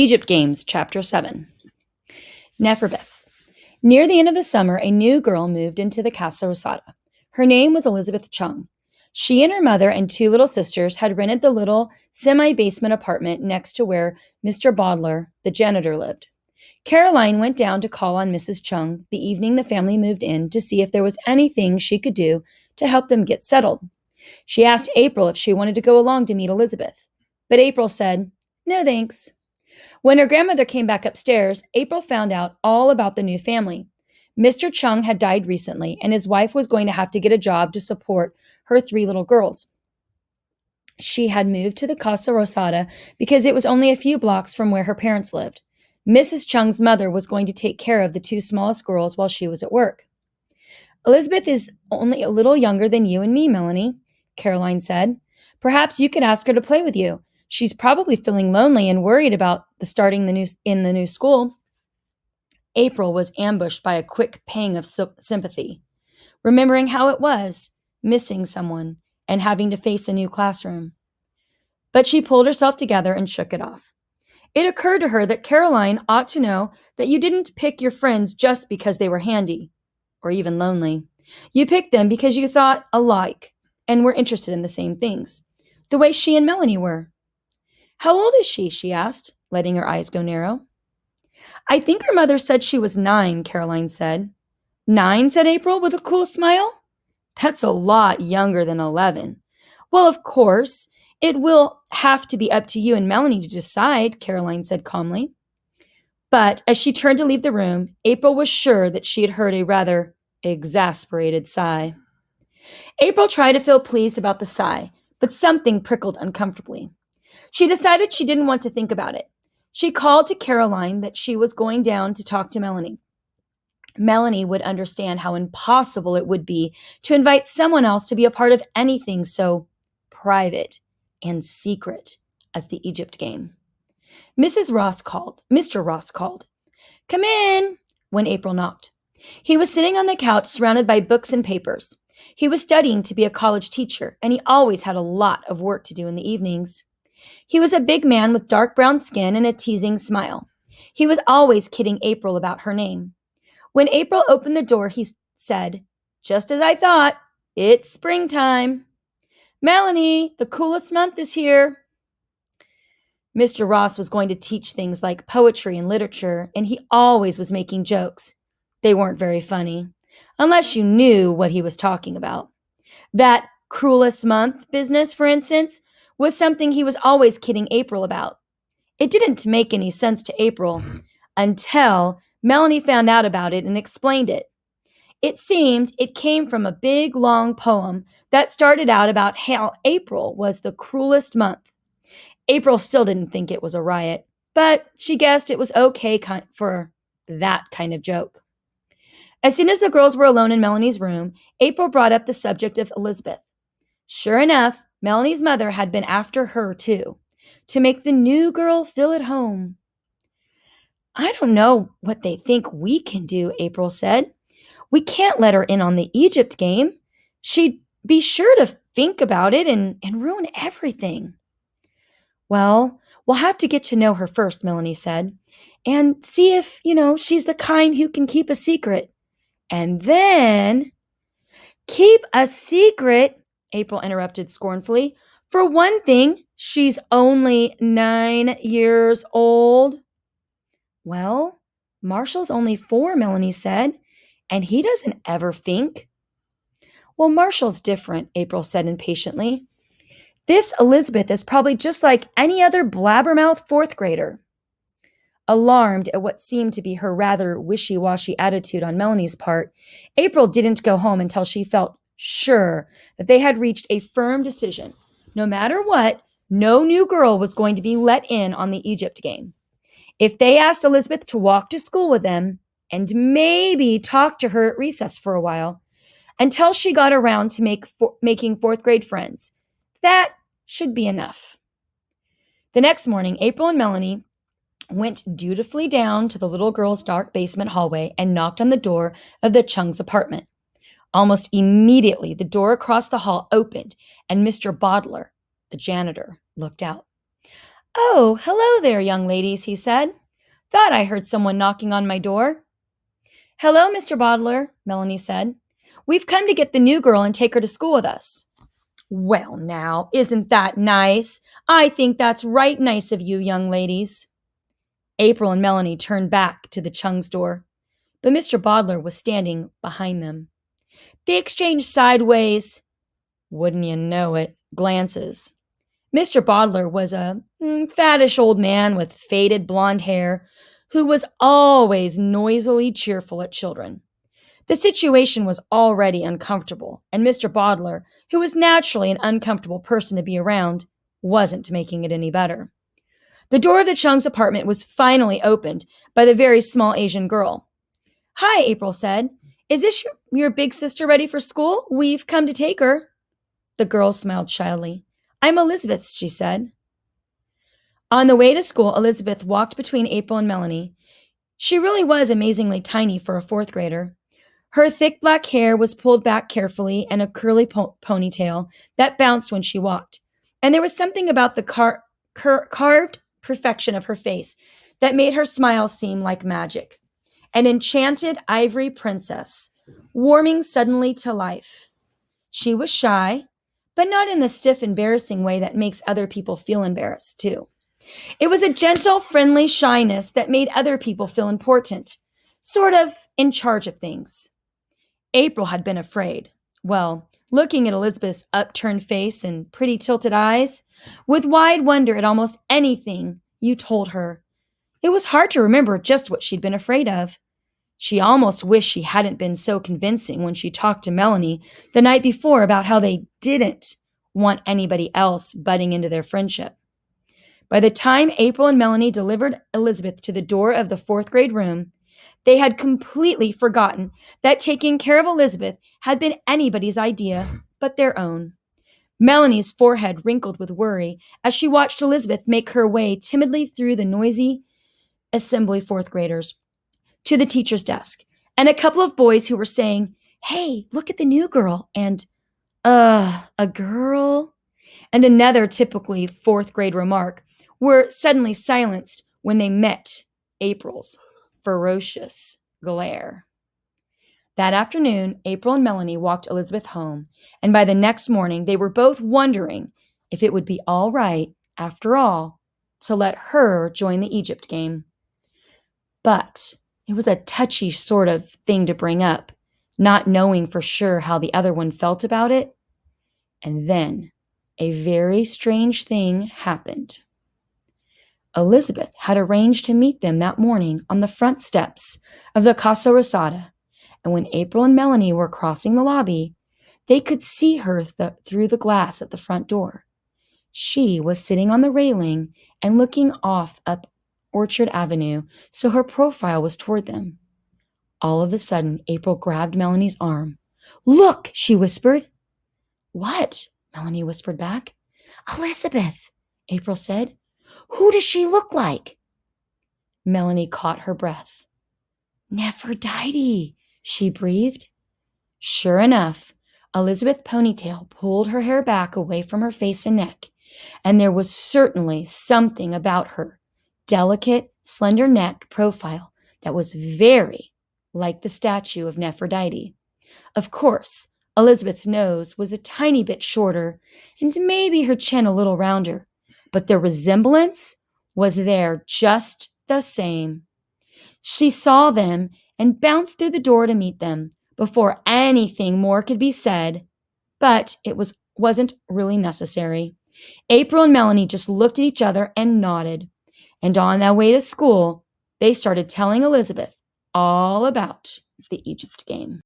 Egypt Games, Chapter 7. Neferbeth. Near the end of the summer, a new girl moved into the Casa Rosada. Her name was Elizabeth Chung. She and her mother and two little sisters had rented the little semi-basement apartment next to where Mr. Bodler, the janitor, lived. Caroline went down to call on Mrs. Chung the evening the family moved in to see if there was anything she could do to help them get settled. She asked April if she wanted to go along to meet Elizabeth, but April said, "No, thanks." When her grandmother came back upstairs, April found out all about the new family. Mr. Chung had died recently, and his wife was going to have to get a job to support her three little girls. She had moved to the Casa Rosada because it was only a few blocks from where her parents lived. Mrs. Chung's mother was going to take care of the two smallest girls while she was at work. "Elizabeth is only a little younger than you and me, Melanie," Caroline said. "Perhaps you could ask her to play with you. She's probably feeling lonely and worried about starting in the new school." April was ambushed by a quick pang of sympathy, remembering how it was, missing someone and having to face a new classroom. But she pulled herself together and shook it off. It occurred to her that Caroline ought to know that you didn't pick your friends just because they were handy, or even lonely. You picked them because you thought alike and were interested in the same things, the way she and Melanie were. "How old is she?" she asked, letting her eyes go narrow. "I think her mother said she was 9, Caroline said. 9, said April with a cool smile. "That's a lot younger than 11. "Well, of course, it will have to be up to you and Melanie to decide," Caroline said calmly. But as she turned to leave the room, April was sure that she had heard a rather exasperated sigh. April tried to feel pleased about the sigh, but something prickled uncomfortably. She decided she didn't want to think about it. She called to Caroline that she was going down to talk to Melanie. Melanie would understand how impossible it would be to invite someone else to be a part of anything so private and secret as the Egypt game. Mr. Ross called. "Come in," when April knocked. He was sitting on the couch surrounded by books and papers. He was studying to be a college teacher, and he always had a lot of work to do in the evenings. He was a big man with dark brown skin and a teasing smile. He was always kidding April about her name. When April opened the door, he said, "Just as I thought, it's springtime. Melanie, the coolest month is here." Mr. Ross was going to teach things like poetry and literature, and he always was making jokes. They weren't very funny, unless you knew what he was talking about. That cruelest month business, for instance, was something he was always kidding April about. It didn't make any sense to April until Melanie found out about it and explained it. It seemed it came from a big, long poem that started out about how April was the cruelest month. April still didn't think it was a riot, but she guessed it was okay for that kind of joke. As soon as the girls were alone in Melanie's room, April brought up the subject of Elizabeth. Sure enough, Melanie's mother had been after her too, to make the new girl feel at home. "I don't know what they think we can do," April said. "We can't let her in on the Egypt game. She'd be sure to think about it and ruin everything." "Well, we'll have to get to know her first," Melanie said, "and see if, she's the kind who can keep a secret. And then—" "Keep a secret?" April interrupted scornfully. "For one thing, she's only 9 years old." "Well, Marshall's only 4, Melanie said, and he doesn't ever think." "Well, Marshall's different," April said impatiently. "This Elizabeth is probably just like any other blabbermouth 4th grader." Alarmed at what seemed to be her rather wishy-washy attitude on Melanie's part, April didn't go home until she felt sure that they had reached a firm decision. No matter what, no new girl was going to be let in on the Egypt game. If they asked Elizabeth to walk to school with them and maybe talk to her at recess for a while, until she got around to making 4th grade friends, that should be enough. The next morning, April and Melanie went dutifully down to the little girl's dark basement hallway and knocked on the door of the Chung's apartment. Almost immediately, the door across the hall opened, and Mr. Bodler, the janitor, looked out. "Oh, hello there, young ladies," he said. "Thought I heard someone knocking on my door." "Hello, Mr. Bottler," Melanie said. "We've come to get the new girl and take her to school with us." "Well, now, isn't that nice? I think that's right nice of you, young ladies." April and Melanie turned back to the Chung's door, but Mr. Bottler was standing behind them. They exchanged sideways, wouldn't you know it, glances. Mr. Bottler was a fattish old man with faded blonde hair who was always noisily cheerful at children. The situation was already uncomfortable, and Mr. Bottler, who was naturally an uncomfortable person to be around, wasn't making it any better. The door of the Chung's apartment was finally opened by the very small Asian girl. "Hi," April said. "Is this your big sister ready for school? We've come to take her." The girl smiled shyly. "I'm Elizabeth," she said. On the way to school, Elizabeth walked between April and Melanie. She really was amazingly tiny for a fourth grader. Her thick black hair was pulled back carefully and a curly ponytail that bounced when she walked. And there was something about the carved perfection of her face that made her smile seem like magic. An enchanted ivory princess, warming suddenly to life. She was shy, but not in the stiff, embarrassing way that makes other people feel embarrassed, too. It was a gentle, friendly shyness that made other people feel important, sort of in charge of things. April had been afraid. Well, looking at Elizabeth's upturned face and pretty tilted eyes, with wide wonder at almost anything you told her, it was hard to remember just what she'd been afraid of. She almost wished she hadn't been so convincing when she talked to Melanie the night before about how they didn't want anybody else butting into their friendship. By the time April and Melanie delivered Elizabeth to the door of the fourth grade room, they had completely forgotten that taking care of Elizabeth had been anybody's idea but their own. Melanie's forehead wrinkled with worry as she watched Elizabeth make her way timidly through the noisy assembly fourth graders to the teacher's desk, and a couple of boys who were saying, "Hey, look at the new girl," and, a girl? And another typically fourth grade remark were suddenly silenced when they met April's ferocious glare. That afternoon, April and Melanie walked Elizabeth home, and by the next morning, they were both wondering if it would be all right, after all, to let her join the Egypt game. But it was a touchy sort of thing to bring up, not knowing for sure how the other one felt about it. And then a very strange thing happened. Elizabeth had arranged to meet them that morning on the front steps of the Casa Rosada, and when April and Melanie were crossing the lobby, they could see her through the glass at the front door. She was sitting on the railing and looking off up Orchard Avenue, so her profile was toward them. All of a sudden, April grabbed Melanie's arm. "Look," she whispered. "What?" Melanie whispered back. "Elizabeth," April said. "Who does she look like?" Melanie caught her breath. "Nefertiti," she breathed. Sure enough, Elizabeth's ponytail pulled her hair back away from her face and neck, and there was certainly something about her delicate, slender neck profile that was very like the statue of Nefertiti. Of course, Elizabeth's nose was a tiny bit shorter and maybe her chin a little rounder, but the resemblance was there just the same. She saw them and bounced through the door to meet them before anything more could be said, but it wasn't really necessary. April and Melanie just looked at each other and nodded, and on their way to school, they started telling Elizabeth all about the Egypt game.